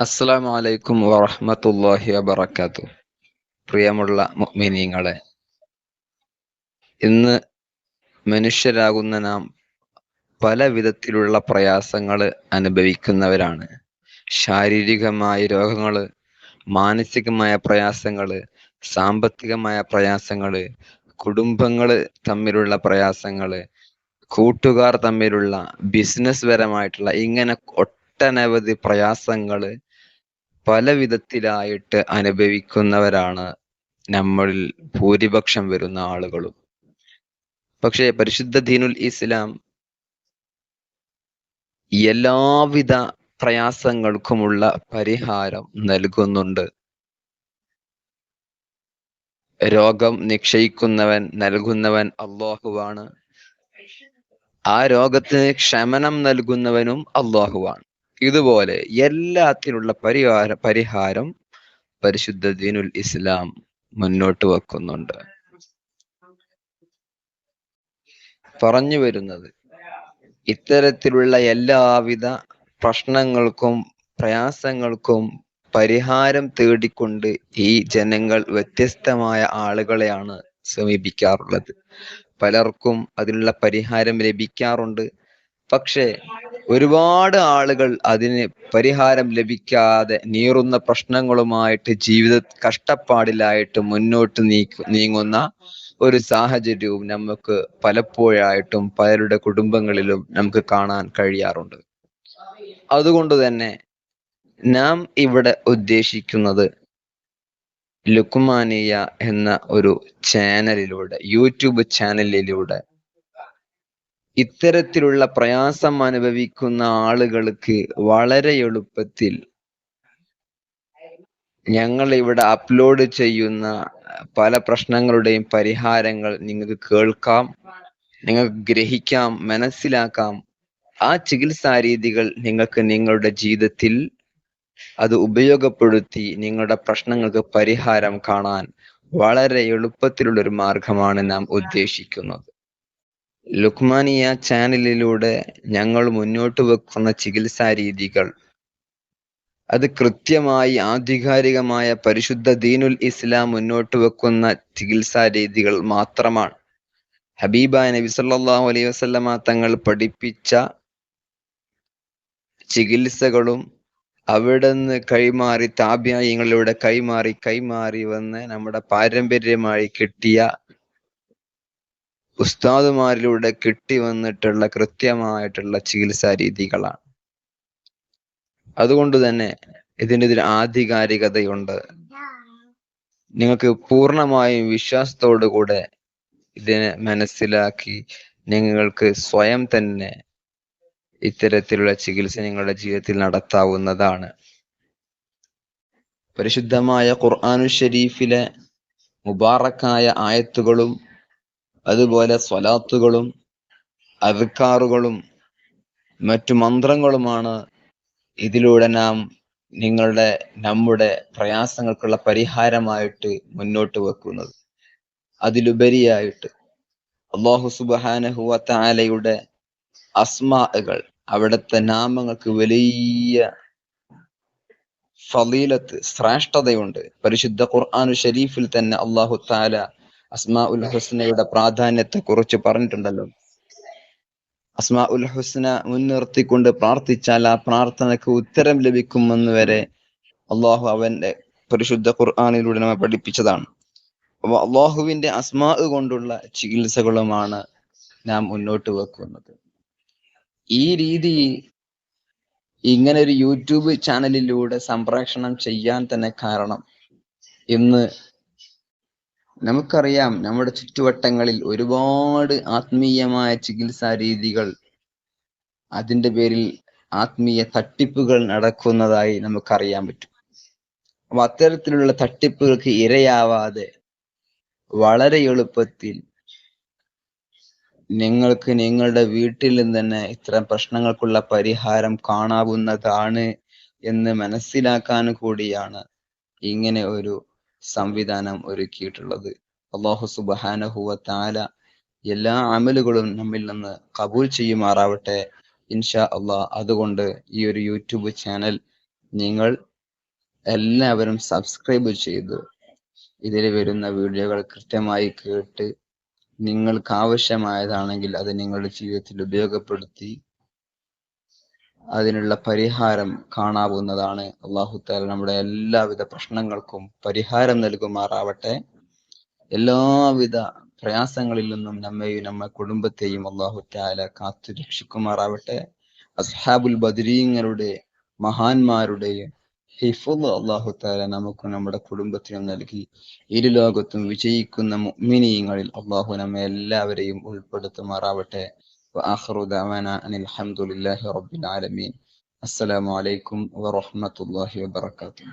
അസ്സലാമു അലൈക്കും വറഹ്മത്തുള്ളാഹി വബറകാതുഹു. പ്രിയമുള്ള മുഅ്മിനീങ്ങളെ, ഇന്ന് മനുഷ്യരാകുന്ന നാം പല വിധത്തിലുള്ള പ്രയാസങ്ങൾ അനുഭവിക്കുന്നവരാണ്. ശാരീരികമായ രോഗങ്ങൾ, മാനസികമായ പ്രയാസങ്ങൾ, സാമ്പത്തികമായ പ്രയാസങ്ങൾ, കുടുംബങ്ങൾ തമ്മിലുള്ള പ്രയാസങ്ങൾ, കൂട്ടുകാർ തമ്മിലുള്ള ബിസിനസ് പരമായിട്ടുള്ള ഇങ്ങനെ ഒട്ടനവധി പ്രയാസങ്ങൾ പല വിധത്തിലായിട്ട് അനുഭവിക്കുന്നവരാണ് നമ്മളിൽ ഭൂരിപക്ഷം വരുന്ന ആളുകളും. പക്ഷേ പരിശുദ്ധ ദീനുൽ ഇസ്ലാം എല്ലാവിധ പ്രയാസങ്ങൾക്കുമുള്ള പരിഹാരം നൽകുന്നുണ്ട്. രോഗം നിശ്ചയിക്കുന്നവൻ, നൽകുന്നവൻ അല്ലാഹുവാണ്. ആ രോഗത്തിന് ശമനം നൽകുന്നവനും അല്ലാഹുവാണ്. ഇതുപോലെ എല്ലാത്തിനുള്ള പരിഹാരം പരിശുദ്ധ ദീനുൽ ഇസ്ലാം മുന്നോട്ട് വെക്കുന്നുണ്ട്. പറഞ്ഞു വരുന്നത്, ഇത്തരത്തിലുള്ള എല്ലാവിധ പ്രശ്നങ്ങൾക്കും പ്രയാസങ്ങൾക്കും പരിഹാരം തേടിക്കൊണ്ട് ഈ ജനങ്ങൾ വ്യത്യസ്തമായ ആളുകളെയാണ് സമീപിക്കാറുള്ളത്. പലർക്കും അതിനുള്ള പരിഹാരം ലഭിക്കാറുണ്ട്. പക്ഷേ ഒരുപാട് ആളുകൾ അതിന് പരിഹാരം ലഭിക്കാതെ നീറുന്ന പ്രശ്നങ്ങളുമായിട്ട് ജീവിത കഷ്ടപ്പാടിലായിട്ട് മുന്നോട്ട് നീങ്ങുന്ന ഒരു സാഹചര്യവും നമുക്ക് പലപ്പോഴായിട്ടും പലരുടെ കുടുംബങ്ങളിലും നമുക്ക് കാണാൻ കഴിയാറുണ്ട്. അതുകൊണ്ട് തന്നെ നാം ഇവിടെ ഉദ്ദേശിക്കുന്നത് ലുക്മാനിയ എന്ന ഒരു ചാനലിലൂടെ, യൂട്യൂബ് ചാനലിലൂടെ ഇത്തരത്തിലുള്ള പ്രയാസം അനുഭവിക്കുന്ന ആളുകൾക്ക് വളരെ എളുപ്പത്തിൽ ഞങ്ങൾ ഇവിടെ അപ്ലോഡ് ചെയ്യുന്ന പല പ്രശ്നങ്ങളുടെയും പരിഹാരങ്ങൾ നിങ്ങൾക്ക് കേൾക്കാം, നിങ്ങൾക്ക് ഗ്രഹിക്കാം, മനസ്സിലാക്കാം. ആ ചികിത്സാ രീതികൾ നിങ്ങൾക്ക് നിങ്ങളുടെ ജീവിതത്തിൽ അത് ഉപയോഗപ്പെടുത്തി നിങ്ങളുടെ പ്രശ്നങ്ങൾക്ക് പരിഹാരം കാണാൻ വളരെ എളുപ്പത്തിലുള്ള ഒരു മാർഗമാണ് നാം ഉദ്ദേശിക്കുന്നത്. ലുക്മാനിയ ചാനലിലൂടെ ഞങ്ങൾ മുന്നോട്ട് വെക്കുന്ന ചികിത്സാ രീതികൾ അത് കൃത്യമായി ആധികാരികമായ പരിശുദ്ധ ദീനുൽ ഇസ്ലാം മുന്നോട്ട് വെക്കുന്ന ചികിത്സാ രീതികൾ മാത്രമാണ്. ഹബീബായ നബി സല്ലല്ലാഹു അലൈഹി വസല്ലമ തങ്ങൾ പഠിപ്പിച്ച ചികിത്സകളും അവിടുന്ന് കൈമാറി താബിഈങ്ങളിലൂടെ കൈമാറി വന്ന് നമ്മുടെ പാരമ്പര്യമായി കിട്ടിയ ഉസ്താദുമാരിലൂടെ കിട്ടി വന്നിട്ടുള്ള കൃത്യമായിട്ടുള്ള ചികിത്സാ രീതികളാണ്. അതുകൊണ്ട് തന്നെ ഇതിന് ആധികാരികതയുണ്ട്. നിങ്ങൾക്ക് പൂർണ്ണമായും വിശ്വാസത്തോടു കൂടെ ഇതിനെ മനസ്സിലാക്കി നിങ്ങൾക്ക് സ്വയം തന്നെ ഇത്തരത്തിലുള്ള ചികിത്സ നിങ്ങളുടെ ജീവിതത്തിൽ നടത്താവുന്നതാണ്. പരിശുദ്ധമായ ഖുർആനുൽ ശരീഫിലെ മുബാറക്കായ ആയത്തുകളും അതുപോലെ സ്വലാത്തുകളും അദ്കാറുകളും മറ്റു മന്ത്രങ്ങളുമാണ് ഇതിലൂടെ നാം നമ്മുടെ പ്രയാസങ്ങൾക്കുള്ള പരിഹാരമായിട്ട് മുന്നോട്ട് വെക്കുന്നത്. അതിലുപരിയായിട്ട് അല്ലാഹു സുബ്ഹാനഹു വ തആലയുടെ അസ്മാഅകൾ, അവിടുത്തെ നാമങ്ങൾക്ക് വലിയ ഫളീലത്ത്, ശ്രേഷ്ഠതയുണ്ട്. പരിശുദ്ധ ഖുർആനുൽ ശരീഫിൽ തന്നെ അല്ലാഹു തആല അസ്മാഉൽ ഹുസ്നയുടെ പ്രാധാന്യത്തെ കുറിച്ച് പറഞ്ഞിട്ടുണ്ടല്ലോ. അസ്മാഉൽ ഹുസ്ന മുൻനിർത്തിക്കൊണ്ട് പ്രാർത്ഥിച്ചാൽ ആ പ്രാർത്ഥനയ്ക്ക് ഉത്തരം ലഭിക്കുമെന്ന് വരെ അള്ളാഹു അവന്റെ പരിശുദ്ധ ഖുർആനിലൂടെ നമ്മെ പഠിപ്പിച്ചതാണ്. അപ്പോൾ അള്ളാഹുവിന്റെ അസ്മാ കൊണ്ടുള്ള ചികിത്സകളുമാണ് നാം മുന്നോട്ട് വെക്കുന്നത്. ഈ രീതി ഇങ്ങനെ ഒരു യൂട്യൂബ് ചാനലിലൂടെ സംപ്രേഷണം ചെയ്യാൻ തന്നെ കാരണം, ഇന്ന് നമുക്കറിയാം നമ്മുടെ ചുറ്റുവട്ടങ്ങളിൽ ഒരുപാട് ആത്മീയമായ ചികിത്സാ രീതികൾ, അതിന്റെ പേരിൽ ആത്മീയ തട്ടിപ്പുകൾ നടക്കുന്നതായി നമുക്കറിയാൻ പറ്റും. അപ്പൊ അത്തരത്തിലുള്ള തട്ടിപ്പുകൾക്ക് ഇരയാവാതെ വളരെ എളുപ്പത്തിൽ നിങ്ങൾക്ക് നിങ്ങളുടെ വീട്ടിൽ നിന്ന് തന്നെ ഇത്തരം പ്രശ്നങ്ങൾക്കുള്ള പരിഹാരം കാണാവുന്നതാണ് എന്ന് മനസ്സിലാക്കാൻ കൂടിയാണ് ഇങ്ങനെ ഒരു സംവിധാനം ഒരുക്കിയിട്ടുള്ളത്. അല്ലാഹു സുബ്ഹാനഹു വ തആല എല്ലാ അമലുകളും നമ്മിൽ നിന്ന് കബൂൽ ചെയ്യുമാറാവട്ടെ ഇൻഷാ അല്ലാഹ്. അതുകൊണ്ട് ഈ ഒരു യൂട്യൂബ് ചാനൽ നിങ്ങൾ എല്ലാവരും സബ്സ്ക്രൈബ് ചെയ്തു ഇതിൽ വരുന്ന വീഡിയോകൾ കൃത്യമായി കേട്ട് നിങ്ങൾക്ക് ആവശ്യമായതാണെങ്കിൽ അത് നിങ്ങളുടെ ജീവിതത്തിൽ ഉപയോഗപ്പെടുത്തി അതിനുള്ള പരിഹാരം കാണാവുന്നതാണ്. അല്ലാഹു തആല നമ്മുടെ എല്ലാവിധ പ്രശ്നങ്ങൾക്കും പരിഹാരം നൽകുമാറാവട്ടെ. എല്ലാവിധ പ്രയാസങ്ങളിൽ നിന്നും നമ്മെയും നമ്മുടെ കുടുംബത്തെയും അല്ലാഹു തആല കാത്തു രക്ഷിക്കുമാറാവട്ടെ. അസ്ഹാബുൽ ബദരീങ്ങളുടെ മഹാന്മാരുടെയും ഹിഫ്ള് അല്ലാഹു തആല നമുക്കും നമ്മുടെ കുടുംബത്തിനും നൽകി ഇരുലോകത്തും വിജയിക്കുന്ന മുഅ്മിനീങ്ങളിൽ അല്ലാഹു നമ്മെ എല്ലാവരെയും ഉൾപ്പെടുത്തുമാറാവട്ടെ. വആഖിറു ദഅവാനാ അനിൽ ഹംദുലില്ലാഹി റബ്ബിൽ ആലമീൻ. അസ്സലാമു അലൈക്കും വറഹ്മത്തുള്ളാഹി വബറകാതുഹു.